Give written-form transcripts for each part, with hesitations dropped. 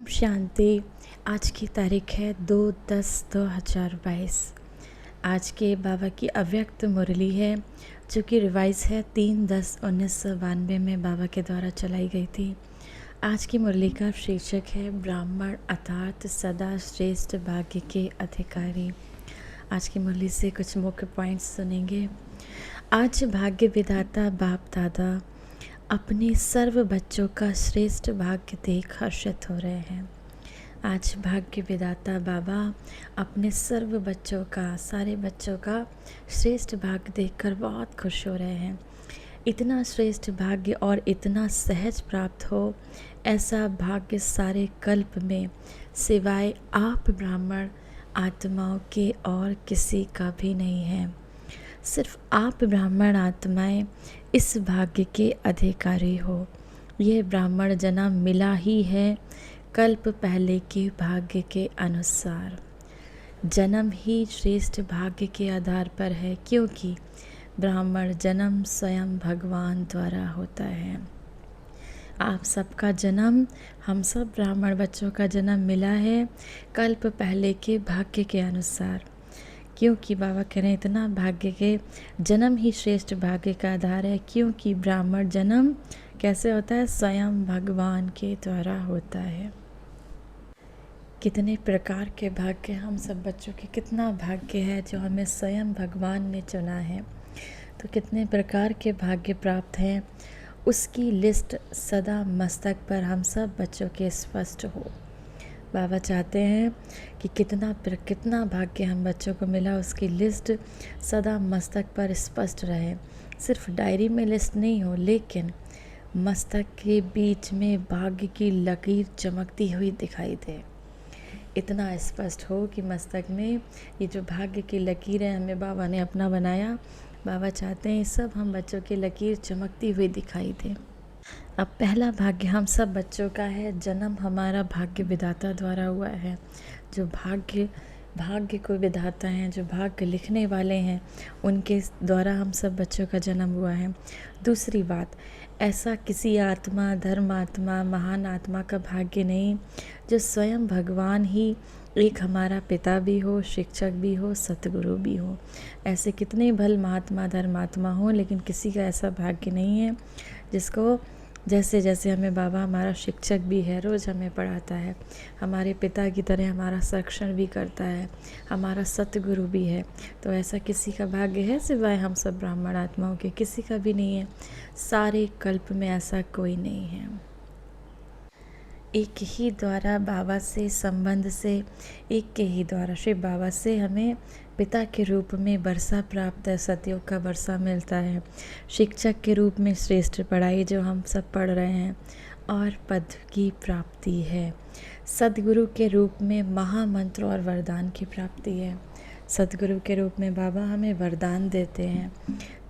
शांति। आज की तारीख है 2/10/2022। आज के बाबा की अव्यक्त मुरली है जो कि रिवाइज है 3/10/1992 में बाबा के द्वारा चलाई गई थी। आज की मुरली का शीर्षक है ब्राह्मण अर्थात सदा श्रेष्ठ भाग्य के अधिकारी। आज की मुरली से कुछ मुख्य पॉइंट्स सुनेंगे। आज भाग्य विधाता बाप दादा अपने सर्व बच्चों का श्रेष्ठ भाग्य देख हर्षित हो रहे हैं। आज भाग्य विधाता बाबा अपने सर्व बच्चों का, सारे बच्चों का श्रेष्ठ भाग्य देखकर बहुत खुश हो रहे हैं। इतना श्रेष्ठ भाग्य और इतना सहज प्राप्त हो, ऐसा भाग्य सारे कल्प में सिवाय आप ब्राह्मण आत्माओं के और किसी का भी नहीं है। सिर्फ आप ब्राह्मण आत्माएं इस भाग्य के अधिकारी हो। यह ब्राह्मण जन्म मिला ही है कल्प पहले के भाग्य के अनुसार। जन्म ही श्रेष्ठ भाग्य के आधार पर है, क्योंकि ब्राह्मण जन्म स्वयं भगवान द्वारा होता है। आप सबका जन्म, हम सब ब्राह्मण बच्चों का जन्म मिला है कल्प पहले के भाग्य के अनुसार, क्योंकि बाबा कह रहे हैं इतना भाग्य के जन्म ही श्रेष्ठ भाग्य का आधार है। क्योंकि ब्राह्मण जन्म कैसे होता है? स्वयं भगवान के द्वारा होता है। कितने प्रकार के भाग्य हम सब बच्चों के, कितना भाग्य है जो हमें स्वयं भगवान ने चुना है। तो कितने प्रकार के भाग्य प्राप्त हैं, उसकी लिस्ट सदा मस्तक पर हम सब बच्चों के स्पष्ट हो। बाबा चाहते हैं कि कितना भाग्य हम बच्चों को मिला, उसकी लिस्ट सदा मस्तक पर स्पष्ट रहे। सिर्फ डायरी में लिस्ट नहीं हो, लेकिन मस्तक के बीच में भाग्य की लकीर चमकती हुई दिखाई दे। इतना स्पष्ट हो कि मस्तक में ये जो भाग्य की लकीर है, हमें बाबा ने अपना बनाया। बाबा चाहते हैं सब हम बच्चों की लकीर चमकती हुई दिखाई दे। अब पहला भाग्य हम सब बच्चों का है। जन्म हमारा भाग्य विधाता द्वारा हुआ है। जो भाग्य को विधाता हैं, जो भाग्य लिखने वाले हैं, उनके द्वारा हम सब बच्चों का जन्म हुआ है। दूसरी बात, ऐसा किसी आत्मा, धर्मात्मा, महान आत्मा का भाग्य नहीं जो स्वयं भगवान ही एक हमारा पिता भी हो, शिक्षक भी हो, सतगुरु भी हो। ऐसे कितने भल महात्मा, धर्मात्मा हो, लेकिन किसी का ऐसा भाग्य नहीं है जिसको जैसे जैसे हमें बाबा हमारा शिक्षक भी है, रोज़ हमें पढ़ाता है, हमारे पिता की तरह हमारा संरक्षण भी करता है, हमारा सतगुरु भी है। तो ऐसा किसी का भाग्य है सिवाय हम सब ब्राह्मण आत्माओं के? किसी का भी नहीं है। सारे कल्प में ऐसा कोई नहीं है। एक ही द्वारा बाबा से संबंध से, एक के ही द्वारा शिव बाबा से हमें पिता के रूप में वर्षा प्राप्त है, सतयुग का वर्षा मिलता है। शिक्षक के रूप में श्रेष्ठ पढ़ाई जो हम सब पढ़ रहे हैं, और पद की प्राप्ति है। सदगुरु के रूप में महामंत्र और वरदान की प्राप्ति है। सदगुरु के रूप में बाबा हमें वरदान देते हैं।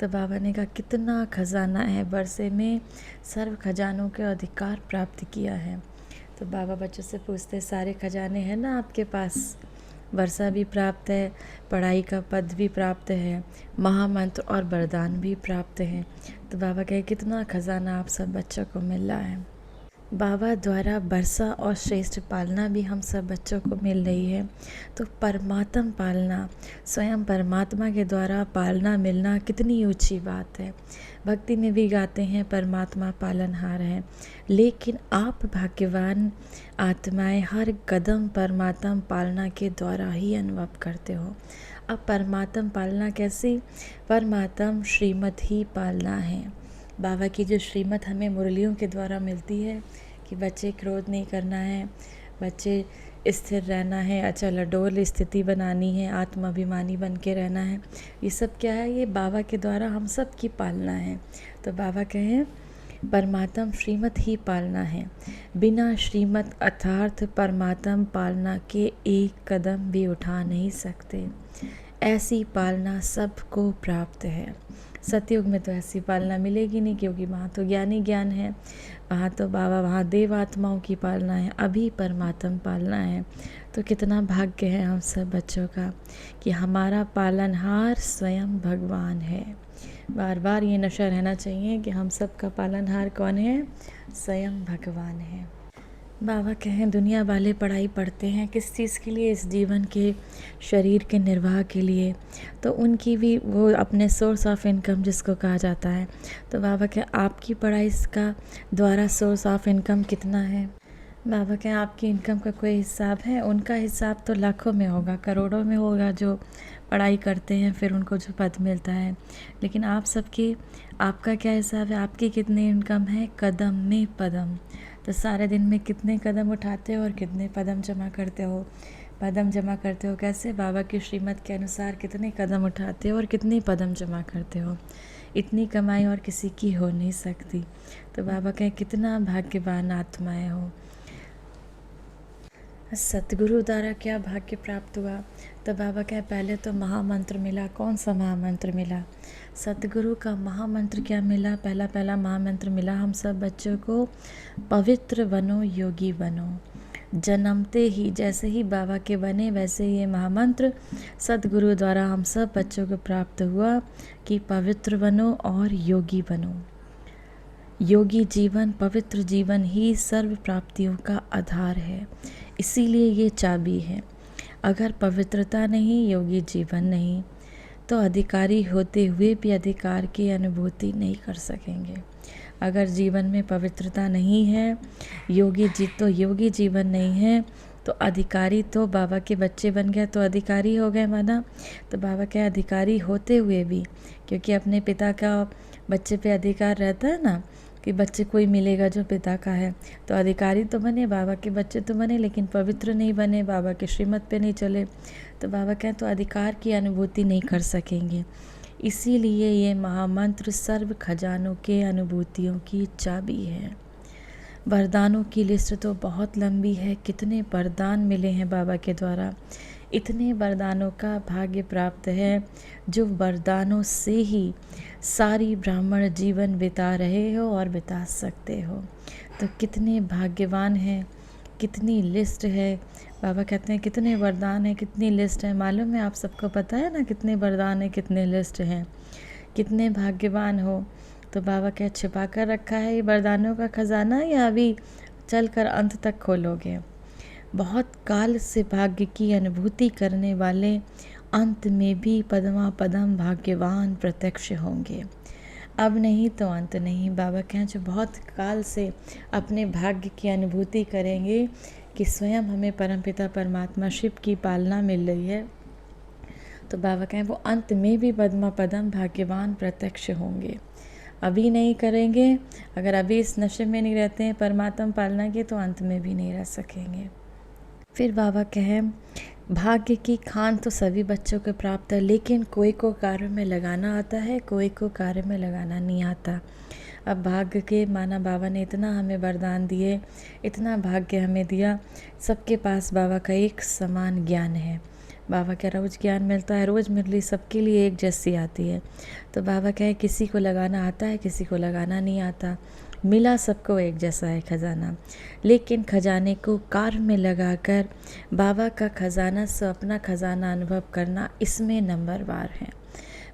तो बाबा ने कहा कितना खजाना है, वर्षे में सर्व खजानों के अधिकार प्राप्त किया है। तो बाबा बच्चों से पूछते, सारे खजाने हैं ना आपके पास? वर्षा भी प्राप्त है, पढ़ाई का पद भी प्राप्त है, महामंत्र और वरदान भी प्राप्त है। तो बाबा कहे कितना खजाना आप सब बच्चों को मिल रहा है। बाबा द्वारा वर्षा और श्रेष्ठ पालना भी हम सब बच्चों को मिल रही है। तो परमात्मा पालना, स्वयं परमात्मा के द्वारा पालना मिलना कितनी ऊंची बात है। भक्ति में भी गाते हैं परमात्मा पालनहार है। लेकिन आप भाग्यवान आत्माएं हर कदम परमात्मा पालना के द्वारा ही अनुभव करते हो। अब परमात्मा पालना कैसी? परमात्मा श्रीमत ही पालना है। बाबा की जो श्रीमत हमें मुरलियों के द्वारा मिलती है कि बच्चे क्रोध नहीं करना है, बच्चे स्थिर रहना है, अचल अडोल स्थिति बनानी है, आत्माभिमानी बन के रहना है, ये सब क्या है? ये बाबा के द्वारा हम सब की पालना है। तो बाबा कहें परमात्म श्रीमत ही पालना है। बिना श्रीमत अर्थात परमात्म पालना के एक कदम भी उठा नहीं सकते। ऐसी पालना सबको प्राप्त है। सतयुग में तो ऐसी पालना मिलेगी नहीं, क्योंकि वहाँ तो ज्ञानी ज्ञान है, वहाँ तो बाबा, वहाँ देव आत्माओं की पालना है, अभी परमात्मा पालना है। तो कितना भाग्य है हम सब बच्चों का कि हमारा पालनहार स्वयं भगवान है। बार बार ये नशा रहना चाहिए कि हम सब का पालनहार कौन है? स्वयं भगवान है। बाबा कहें दुनिया वाले पढ़ाई पढ़ते हैं किस चीज़ के लिए, इस जीवन के शरीर के निर्वाह के लिए, तो उनकी भी वो अपने सोर्स ऑफ इनकम जिसको कहा जाता है। तो बाबा कहें आपकी पढ़ाई इसका द्वारा सोर्स ऑफ इनकम कितना है। बाबा कहें आपकी इनकम का कोई हिसाब है, उनका हिसाब तो लाखों में होगा, करोड़ों में होगा जो पढ़ाई करते हैं फिर उनको जो पद मिलता है। लेकिन आप सबकी, आपका क्या हिसाब है, आपकी कितनी इनकम है, कदम में पदम। तो सारे दिन में कितने कदम उठाते हो और कितने कदम जमा करते हो। कदम जमा करते हो कैसे, बाबा की श्रीमत के अनुसार कितने कदम उठाते हो और कितने कदम जमा करते हो। इतनी कमाई और किसी की हो नहीं सकती। तो बाबा कहें कितना भाग्यवान आत्माएं हो। सतगुरु द्वारा क्या भाग्य प्राप्त हुआ। तो बाबा कहें पहले तो महामंत्र मिला। कौन सा महामंत्र मिला, सतगुरु का महामंत्र क्या मिला। पहला महामंत्र मिला हम सब बच्चों को, पवित्र बनो योगी बनो। जन्मते ही जैसे ही बाबा के बने वैसे ही ये महामंत्र सतगुरु द्वारा हम सब बच्चों को प्राप्त हुआ कि पवित्र बनो और योगी बनो। योगी जीवन, पवित्र जीवन ही सर्व प्राप्तियों का आधार है, इसीलिए ये चाबी है। अगर पवित्रता नहीं, योगी जीवन नहीं, तो अधिकारी होते हुए भी अधिकार की अनुभूति नहीं कर सकेंगे। अगर जीवन में पवित्रता नहीं है, योगी जीवन नहीं है, तो अधिकारी तो बाबा के बच्चे बन गए तो अधिकारी हो गए माना। तो बाबा के अधिकारी होते हुए भी, क्योंकि अपने पिता का बच्चे पे अधिकार रहता है ना, कि बच्चे कोई मिलेगा जो पिता का है, तो अधिकारी तो बने, बाबा के बच्चे तो बने, लेकिन पवित्र नहीं बने, बाबा के श्रीमत पे नहीं चले। तो बाबा कहें तो अधिकार की अनुभूति नहीं कर सकेंगे। इसीलिए ये महामंत्र सर्व खजानों के अनुभूतियों की चाबी है। वरदानों की लिस्ट तो बहुत लंबी है, कितने वरदान मिले हैं बाबा के द्वारा। इतने वरदानों का भाग्य प्राप्त है जो वरदानों से ही सारी ब्राह्मण जीवन बिता रहे हो और बिता सकते हो। तो कितने भाग्यवान हैं, कितनी लिस्ट है। बाबा कहते हैं कितने वरदान हैं, कितनी लिस्ट है। मालूम है आप सबको, पता है ना कितने वरदान हैं, कितने लिस्ट हैं, कितने भाग्यवान हो। तो बाबा क्या छिपा कर रखा है ये वरदानों का खजाना, या अभी चल कर अंत तक खोलोगे। बहुत काल से भाग्य की अनुभूति करने वाले अंत में भी पदमा पदम भाग्यवान प्रत्यक्ष होंगे। अब नहीं तो अंत नहीं। बाबा कहें जो बहुत काल से अपने भाग्य की अनुभूति करेंगे कि स्वयं हमें परमपिता परमात्मा शिव की पालना मिल रही है, तो बाबा कहें वो अंत में भी पदमा पदम भाग्यवान प्रत्यक्ष होंगे। अभी नहीं करेंगे, अगर अभी इस नशे में नहीं रहते हैं परमात्मा पालना के, तो अंत में भी नहीं रह सकेंगे। फिर बाबा कहें भाग्य की खान तो सभी बच्चों को प्राप्त है, लेकिन कोई को कार्य में लगाना आता है, कोई को कार्य में लगाना नहीं आता। अब भाग्य के माना बाबा ने इतना हमें वरदान दिए, इतना भाग्य हमें दिया, सबके पास बाबा का एक समान ज्ञान है। बाबा का रोज़ ज्ञान मिलता है, रोज़ मुरली सबके लिए एक जैसी आती है। तो बाबा कहे किसी को लगाना आता है, किसी को लगाना नहीं आता। मिला सबको एक जैसा है खजाना, लेकिन खजाने को कार्य में लगाकर बाबा का खजाना से अपना खजाना अनुभव करना, इसमें नंबरवार है।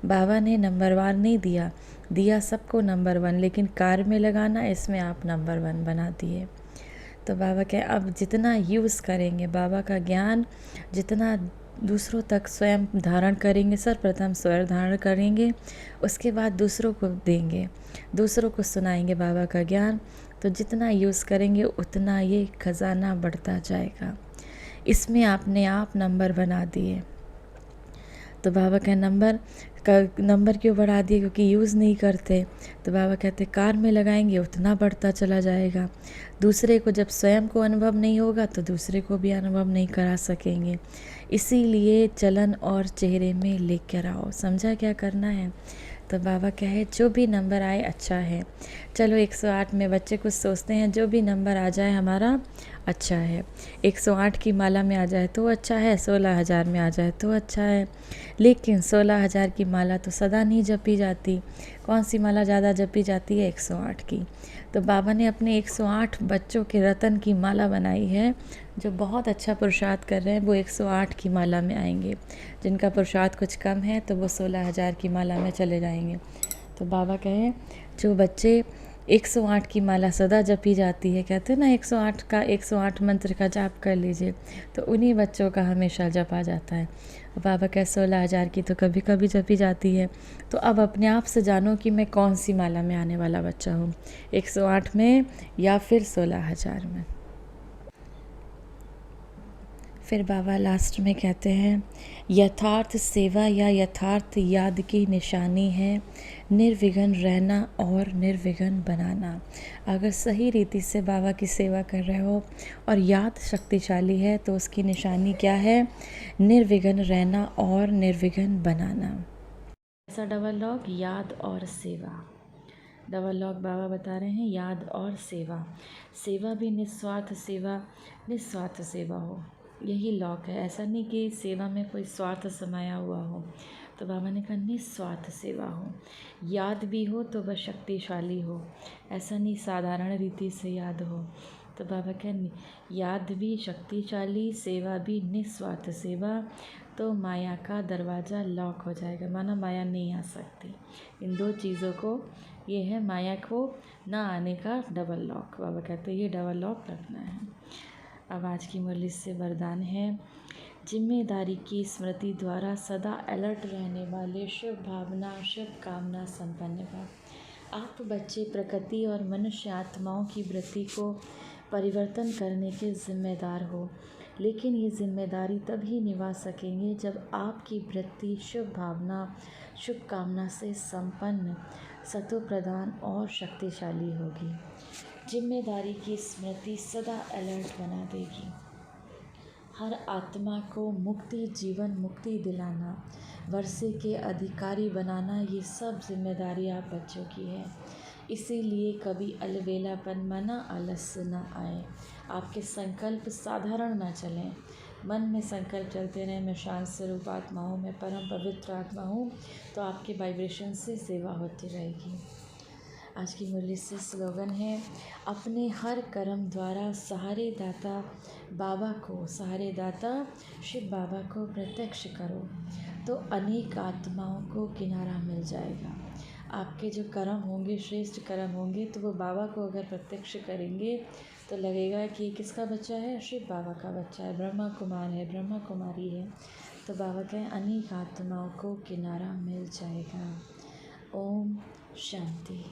बाबा ने नंबरवार नहीं दिया, दिया सबको नंबर 1, लेकिन कार्य में लगाना, इसमें आप नंबर 1 बना दिए। तो बाबा कहे अब जितना यूज़ करेंगे बाबा का ज्ञान, जितना दूसरों तक स्वयं धारण करेंगे, सर्वप्रथम स्वयं धारण करेंगे, उसके बाद दूसरों को देंगे, दूसरों को सुनाएंगे बाबा का ज्ञान, तो जितना यूज़ करेंगे उतना ये खजाना बढ़ता जाएगा। इसमें आपने आप नंबर बना दिए। तो बाबा का नंबर क्यों बढ़ा दिए, क्योंकि यूज़ नहीं करते। तो बाबा कहते कार में लगाएंगे उतना बढ़ता चला जाएगा। दूसरे को जब स्वयं को अनुभव नहीं होगा तो दूसरे को भी अनुभव नहीं करा सकेंगे। इसीलिए चलन और चेहरे में लेकर आओ। समझा क्या करना है। तो बाबा कहे जो भी नंबर आए अच्छा है। चलो 108 में बच्चे कुछ सोचते हैं जो भी नंबर आ जाए हमारा अच्छा है। 108 की माला में आ जाए तो अच्छा है, 16,000 में आ जाए तो अच्छा है, लेकिन 16,000 की माला तो सदा नहीं जपी जाती। कौन सी माला ज़्यादा जपी जाती है? 108 की। तो बाबा ने अपने 108 बच्चों के रतन की माला बनाई है। जो बहुत अच्छा पुरुषार्थ कर रहे हैं वो 108 की माला में आएंगे। जिनका पुरुषार्थ कुछ कम है तो वो 16,000 की माला में चले जाएंगे। तो बाबा कहें जो बच्चे 108 की माला सदा जपी जाती है, कहते हैं ना 108 मंत्र का जाप कर लीजिए, तो उन्हीं बच्चों का हमेशा जपा जाता है। बाबा कह 16,000 की तो कभी कभी जपी जाती है। तो अब अपने आप से जानो कि मैं कौन सी माला में आने वाला बच्चा हूँ, 108 में या फिर 16,000 में। फिर बाबा लास्ट में कहते हैं, यथार्थ सेवा या यथार्थ याद की निशानी है निर्विघ्न रहना और निर्विघ्न बनाना। अगर सही रीति से बाबा की सेवा कर रहे हो और याद शक्तिशाली है तो उसकी निशानी क्या है? निर्विघ्न रहना और निर्विघ्न बनाना। ऐसा डबल लॉक, याद और सेवा। डबल लॉक बाबा बता रहे हैं, याद और सेवा। सेवा भी निस्वार्थ सेवा, निस्वार्थ सेवा हो, यही लॉक है। ऐसा नहीं कि सेवा में कोई स्वार्थ समाया हुआ हो, तो बाबा ने कहा निस्वार्थ सेवा हो। याद भी हो तो वह शक्तिशाली हो, ऐसा नहीं साधारण रीति से याद हो। तो बाबा कहें याद भी शक्तिशाली, सेवा भी निस्वार्थ सेवा, तो माया का दरवाज़ा लॉक हो जाएगा, माना माया नहीं आ सकती। इन दो चीज़ों को, ये है माया को ना आने का डबल लॉक। बाबा कहते हैं ये डबल लॉक रखना है। अब आज की मुरली से वरदान है, जिम्मेदारी की स्मृति द्वारा सदा अलर्ट रहने वाले शुभ भावना शुभ कामना संपन्न भव। आप बच्चे प्रकृति और मनुष्य आत्माओं की वृत्ति को परिवर्तन करने के जिम्मेदार हो, लेकिन ये जिम्मेदारी तभी निभा सकेंगे जब आपकी वृत्ति शुभ भावना शुभ कामना से संपन्न, सतो प्रधान और शक्तिशाली होगी। जिम्मेदारी की स्मृति सदा अलर्ट बना देगी। हर आत्मा को मुक्ति, जीवन मुक्ति दिलाना, वर्षे के अधिकारी बनाना, ये सब जिम्मेदारी आप बच्चों की है। इसीलिए कभी अलबेलापन, मना आलस्य न आए। आपके संकल्प साधारण ना चलें, मन में संकल्प चलते रहें, मैं शांत स्वरूप आत्मा हूँ, मैं परम पवित्र आत्मा हूँ, तो आपके वाइब्रेशन से सेवा होती रहेगी। आज की मुरली से स्लोगन है, अपने हर कर्म द्वारा सहारे दाता बाबा को, सहारे दाता शिव बाबा को प्रत्यक्ष करो, तो अनेक आत्माओं को किनारा मिल जाएगा। आपके जो कर्म होंगे, श्रेष्ठ कर्म होंगे, तो वो बाबा को अगर प्रत्यक्ष करेंगे तो लगेगा कि किसका बच्चा है? शिव बाबा का बच्चा है, ब्रह्मा कुमार है, ब्रह्मा कुमारी है। तो बाबा कहें अनेक आत्माओं को किनारा मिल जाएगा। ओम शांति।